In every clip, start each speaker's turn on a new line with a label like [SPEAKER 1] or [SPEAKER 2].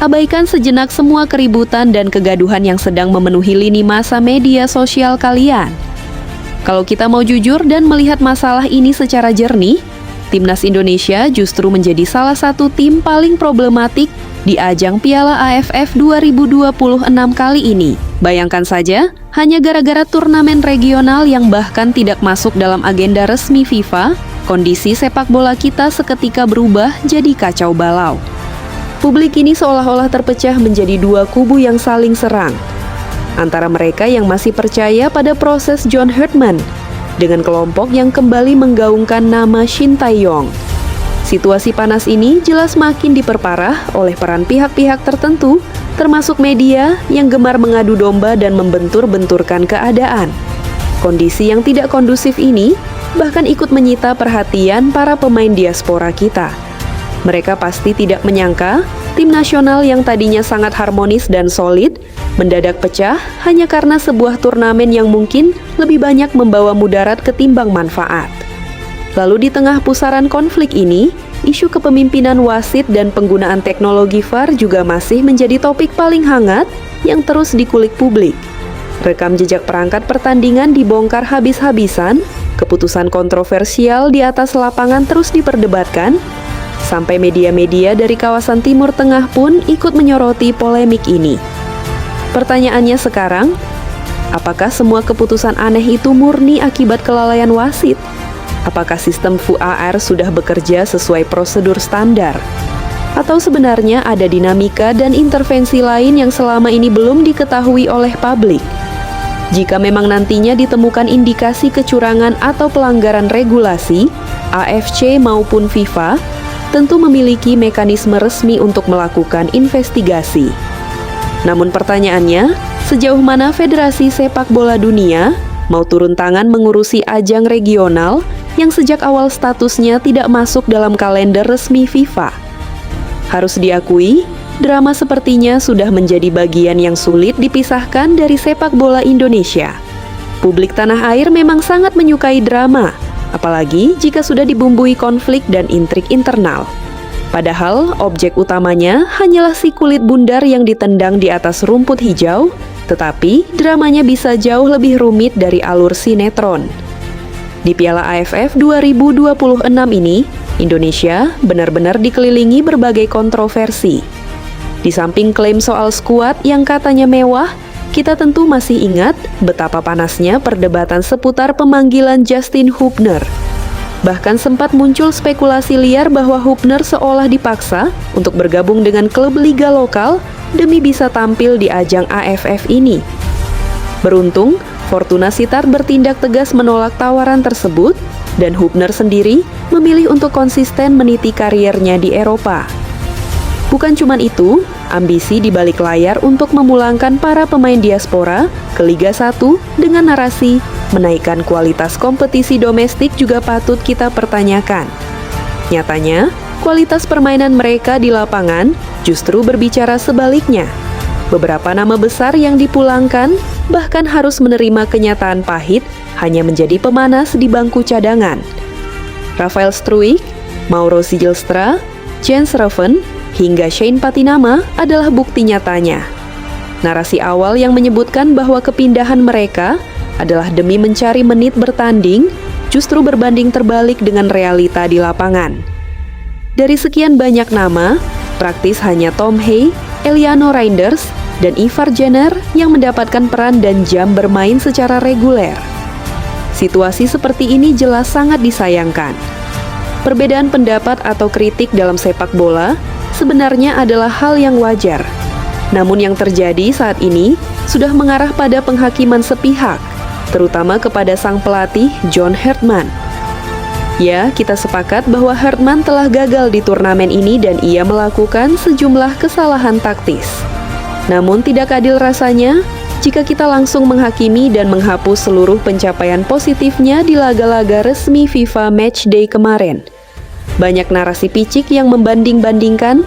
[SPEAKER 1] Abaikan sejenak semua keributan dan kegaduhan yang sedang memenuhi lini masa media sosial kalian. Kalau kita mau jujur dan melihat masalah ini secara jernih, Timnas Indonesia justru menjadi salah satu tim paling problematik di ajang Piala AFF 2026 kali ini. Bayangkan saja, hanya gara-gara turnamen regional yang bahkan tidak masuk dalam agenda resmi FIFA, kondisi sepak bola kita seketika berubah jadi kacau balau. Publik ini seolah-olah terpecah menjadi dua kubu yang saling serang. Antara mereka yang masih percaya pada proses John Herdman, dengan kelompok yang kembali menggaungkan nama Shin Tae-yong. Situasi panas ini jelas makin diperparah oleh peran pihak-pihak tertentu, termasuk media yang gemar mengadu domba dan membentur-benturkan keadaan. Kondisi yang tidak kondusif ini bahkan ikut menyita perhatian para pemain diaspora kita. Mereka pasti tidak menyangka tim nasional yang tadinya sangat harmonis dan solid mendadak pecah hanya karena sebuah turnamen yang mungkin lebih banyak membawa mudarat ketimbang manfaat. Lalu di tengah pusaran konflik ini, isu kepemimpinan wasit dan penggunaan teknologi VAR juga masih menjadi topik paling hangat yang terus dikulik publik. Rekam jejak perangkat pertandingan dibongkar habis-habisan, keputusan kontroversial di atas lapangan terus diperdebatkan, sampai media-media dari kawasan Timur Tengah pun ikut menyoroti polemik ini. Pertanyaannya sekarang, apakah semua keputusan aneh itu murni akibat kelalaian wasit? Apakah sistem VAR sudah bekerja sesuai prosedur standar? Atau sebenarnya ada dinamika dan intervensi lain yang selama ini belum diketahui oleh publik? Jika memang nantinya ditemukan indikasi kecurangan atau pelanggaran regulasi, AFC maupun FIFA tentu memiliki mekanisme resmi untuk melakukan investigasi. Namun pertanyaannya, sejauh mana Federasi Sepak Bola Dunia mau turun tangan mengurusi ajang regional yang sejak awal statusnya tidak masuk dalam kalender resmi FIFA? Harus diakui, drama sepertinya sudah menjadi bagian yang sulit dipisahkan dari sepak bola Indonesia. Publik tanah air memang sangat menyukai drama, apalagi jika sudah dibumbui konflik dan intrik internal. Padahal objek utamanya hanyalah si kulit bundar yang ditendang di atas rumput hijau, tetapi dramanya bisa jauh lebih rumit dari alur sinetron. Di Piala AFF 2026 ini, Indonesia benar-benar dikelilingi berbagai kontroversi. Di samping klaim soal skuad yang katanya mewah, kita tentu masih ingat betapa panasnya perdebatan seputar pemanggilan Justin Hubner. Bahkan sempat muncul spekulasi liar bahwa Hubner seolah dipaksa untuk bergabung dengan klub liga lokal demi bisa tampil di ajang AFF ini. Beruntung, Fortuna Sittard bertindak tegas menolak tawaran tersebut dan Hubner sendiri memilih untuk konsisten meniti karirnya di Eropa. Bukan cuma itu, ambisi di balik layar untuk memulangkan para pemain diaspora ke Liga 1 dengan narasi menaikkan kualitas kompetisi domestik juga patut kita pertanyakan. Nyatanya, kualitas permainan mereka di lapangan justru berbicara sebaliknya. Beberapa nama besar yang dipulangkan bahkan harus menerima kenyataan pahit hanya menjadi pemanas di bangku cadangan. Rafael Struijk, Mauro Zylstra, Jens Ruven, hingga Shane Patinama adalah bukti nyatanya. Narasi awal yang menyebutkan bahwa kepindahan mereka adalah demi mencari menit bertanding justru berbanding terbalik dengan realita di lapangan. Dari sekian banyak nama, praktis hanya Tom Hay, Eliano Reinders, dan Ivar Jenner yang mendapatkan peran dan jam bermain secara reguler. Situasi seperti ini jelas sangat disayangkan. Perbedaan pendapat atau kritik dalam sepak bola sebenarnya adalah hal yang wajar. Namun yang terjadi saat ini sudah mengarah pada penghakiman sepihak, terutama kepada sang pelatih John Herdman. Ya, kita sepakat bahwa Herdman telah gagal di turnamen ini dan ia melakukan sejumlah kesalahan taktis. Namun tidak adil rasanya jika kita langsung menghakimi dan menghapus seluruh pencapaian positifnya di laga-laga resmi FIFA Matchday kemarin. Banyak narasi picik yang membanding-bandingkan,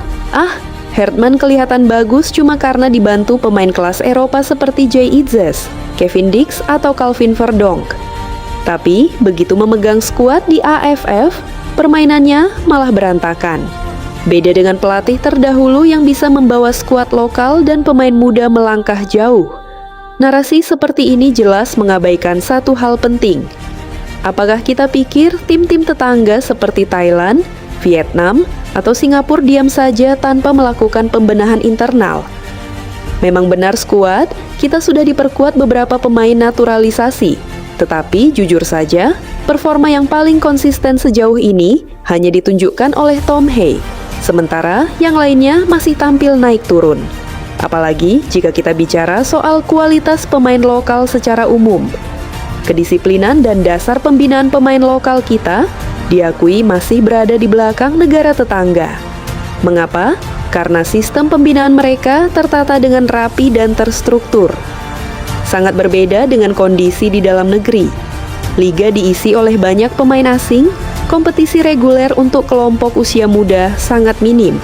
[SPEAKER 1] Herdman kelihatan bagus cuma karena dibantu pemain kelas Eropa seperti Jay Itzes, Kevin Dix, atau Calvin Verdonk. Tapi, begitu memegang skuad di AFF, permainannya malah berantakan. Beda dengan pelatih terdahulu yang bisa membawa skuad lokal dan pemain muda melangkah jauh. Narasi seperti ini jelas mengabaikan satu hal penting. Apakah kita pikir tim-tim tetangga seperti Thailand, Vietnam, atau Singapura diam saja tanpa melakukan pembenahan internal? Memang benar skuad, kita sudah diperkuat beberapa pemain naturalisasi. Tetapi jujur saja, performa yang paling konsisten sejauh ini hanya ditunjukkan oleh Tom Hay. Sementara yang lainnya masih tampil naik turun. Apalagi jika kita bicara soal kualitas pemain lokal secara umum. Kedisiplinan dan dasar pembinaan pemain lokal kita diakui masih berada di belakang negara tetangga. Mengapa? Karena sistem pembinaan mereka tertata dengan rapi dan terstruktur. Sangat berbeda dengan kondisi di dalam negeri. Liga diisi oleh banyak pemain asing, kompetisi reguler untuk kelompok usia muda sangat minim.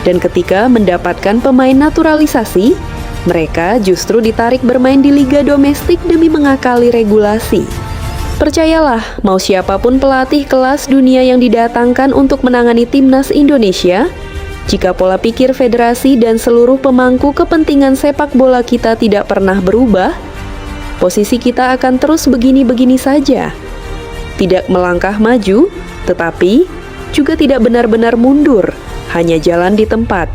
[SPEAKER 1] Dan ketika mendapatkan pemain naturalisasi, mereka justru ditarik bermain di liga domestik demi mengakali regulasi. Percayalah, mau siapapun pelatih kelas dunia yang didatangkan untuk menangani timnas Indonesia, jika pola pikir federasi dan seluruh pemangku kepentingan sepak bola kita tidak pernah berubah, posisi kita akan terus begini-begini saja. Tidak melangkah maju, tetapi juga tidak benar-benar mundur, hanya jalan di tempat.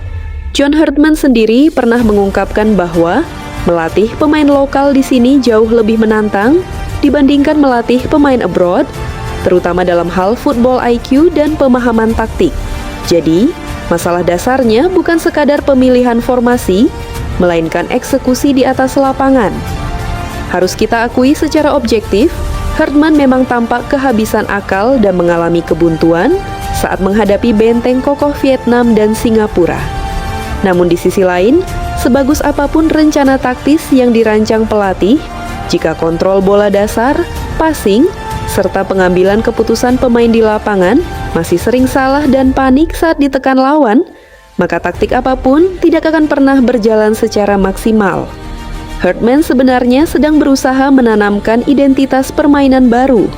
[SPEAKER 1] John Herdman sendiri pernah mengungkapkan bahwa melatih pemain lokal di sini jauh lebih menantang dibandingkan melatih pemain abroad, terutama dalam hal football IQ dan pemahaman taktik. Jadi, masalah dasarnya bukan sekadar pemilihan formasi, melainkan eksekusi di atas lapangan. Harus kita akui secara objektif, Herdman memang tampak kehabisan akal dan mengalami kebuntuan saat menghadapi benteng kokoh Vietnam dan Singapura. Namun di sisi lain, sebagus apapun rencana taktis yang dirancang pelatih, jika kontrol bola dasar, passing, serta pengambilan keputusan pemain di lapangan masih sering salah dan panik saat ditekan lawan, maka taktik apapun tidak akan pernah berjalan secara maksimal. Herdman sebenarnya sedang berusaha menanamkan identitas permainan baru,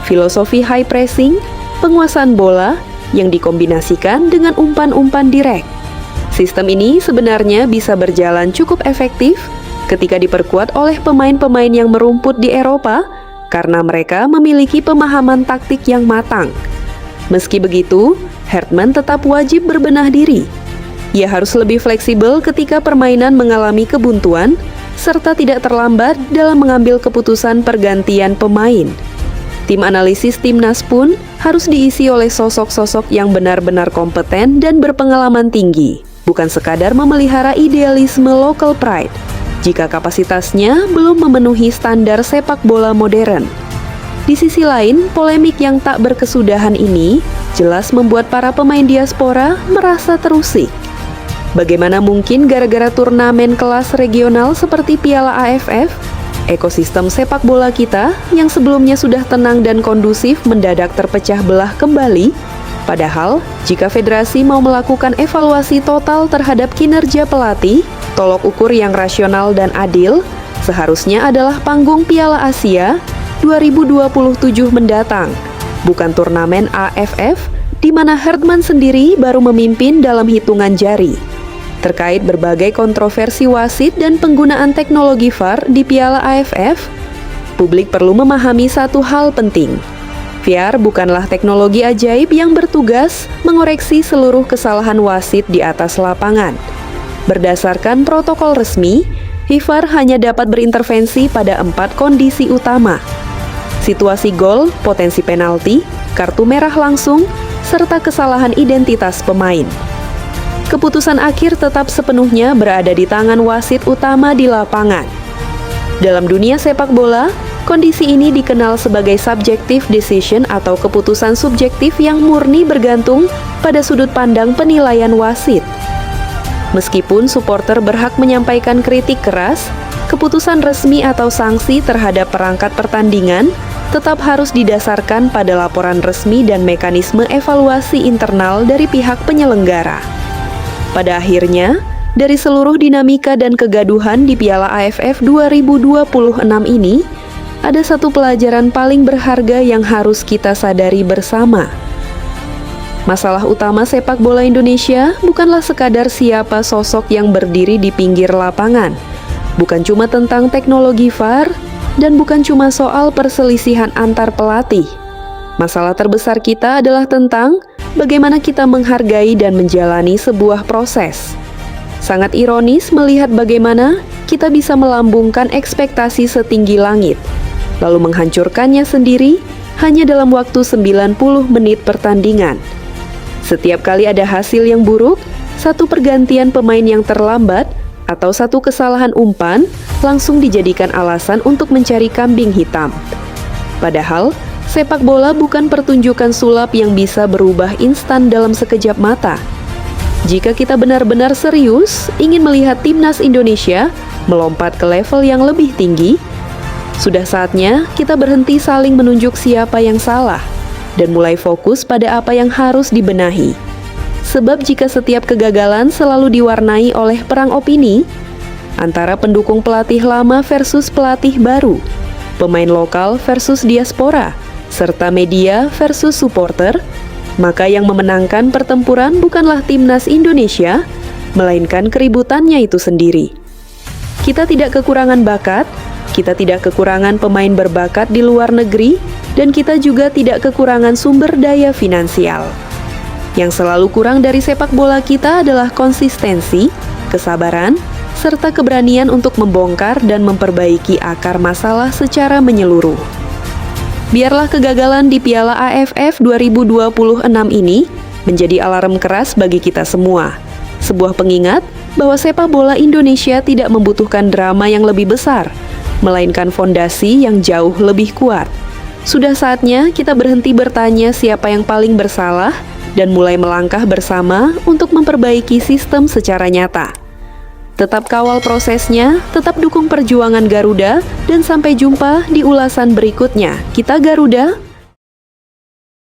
[SPEAKER 1] filosofi high pressing, penguasaan bola yang dikombinasikan dengan umpan-umpan direct. Sistem ini sebenarnya bisa berjalan cukup efektif ketika diperkuat oleh pemain-pemain yang merumput di Eropa karena mereka memiliki pemahaman taktik yang matang. Meski begitu, Herdman tetap wajib berbenah diri. Ia harus lebih fleksibel ketika permainan mengalami kebuntuan, serta tidak terlambat dalam mengambil keputusan pergantian pemain. Tim analisis timnas pun harus diisi oleh sosok-sosok yang benar-benar kompeten dan berpengalaman tinggi, bukan sekadar memelihara idealisme local pride, jika kapasitasnya belum memenuhi standar sepak bola modern. Di sisi lain, polemik yang tak berkesudahan ini jelas membuat para pemain diaspora merasa terusik. Bagaimana mungkin gara-gara turnamen kelas regional seperti Piala AFF, ekosistem sepak bola kita yang sebelumnya sudah tenang dan kondusif mendadak terpecah belah kembali? Padahal, jika federasi mau melakukan evaluasi total terhadap kinerja pelatih, tolok ukur yang rasional dan adil seharusnya adalah panggung Piala Asia 2027 mendatang, bukan turnamen AFF di mana Herdman sendiri baru memimpin dalam hitungan jari. Terkait berbagai kontroversi wasit dan penggunaan teknologi VAR di Piala AFF, publik perlu memahami satu hal penting. VAR bukanlah teknologi ajaib yang bertugas mengoreksi seluruh kesalahan wasit di atas lapangan. Berdasarkan protokol resmi, VAR hanya dapat berintervensi pada 4 kondisi utama: situasi gol, potensi penalti, kartu merah langsung, serta kesalahan identitas pemain. Keputusan akhir tetap sepenuhnya berada di tangan wasit utama di lapangan. Dalam dunia sepak bola, kondisi ini dikenal sebagai subjective decision atau keputusan subjektif yang murni bergantung pada sudut pandang penilaian wasit. Meskipun supporter berhak menyampaikan kritik keras, keputusan resmi atau sanksi terhadap perangkat pertandingan tetap harus didasarkan pada laporan resmi dan mekanisme evaluasi internal dari pihak penyelenggara. Pada akhirnya, dari seluruh dinamika dan kegaduhan di Piala AFF 2026 ini, ada satu pelajaran paling berharga yang harus kita sadari bersama. Masalah utama sepak bola Indonesia bukanlah sekadar siapa sosok yang berdiri di pinggir lapangan. Bukan cuma tentang teknologi VAR, dan bukan cuma soal perselisihan antar pelatih. Masalah terbesar kita adalah tentang bagaimana kita menghargai dan menjalani sebuah proses. Sangat ironis melihat bagaimana kita bisa melambungkan ekspektasi setinggi langit, lalu menghancurkannya sendiri hanya dalam waktu 90 menit pertandingan. Setiap kali ada hasil yang buruk, satu pergantian pemain yang terlambat, atau satu kesalahan umpan langsung dijadikan alasan untuk mencari kambing hitam. Padahal, sepak bola bukan pertunjukan sulap yang bisa berubah instan dalam sekejap mata. Jika kita benar-benar serius ingin melihat timnas Indonesia melompat ke level yang lebih tinggi, sudah saatnya kita berhenti saling menunjuk siapa yang salah dan mulai fokus pada apa yang harus dibenahi. Sebab jika setiap kegagalan selalu diwarnai oleh perang opini antara pendukung pelatih lama versus pelatih baru, pemain lokal versus diaspora, serta media versus supporter, maka yang memenangkan pertempuran bukanlah timnas Indonesia, melainkan keributannya itu sendiri. Kita tidak kekurangan bakat, kita tidak kekurangan pemain berbakat di luar negeri, dan kita juga tidak kekurangan sumber daya finansial. Yang selalu kurang dari sepak bola kita adalah konsistensi, kesabaran, serta keberanian untuk membongkar dan memperbaiki akar masalah secara menyeluruh. Biarlah kegagalan di Piala AFF 2026 ini menjadi alarm keras bagi kita semua. Sebuah pengingat bahwa sepak bola Indonesia tidak membutuhkan drama yang lebih besar, melainkan fondasi yang jauh lebih kuat. Sudah saatnya kita berhenti bertanya siapa yang paling bersalah dan mulai melangkah bersama untuk memperbaiki sistem secara nyata. Tetap kawal prosesnya, tetap dukung perjuangan Garuda, dan sampai jumpa di ulasan berikutnya. Kita Garuda,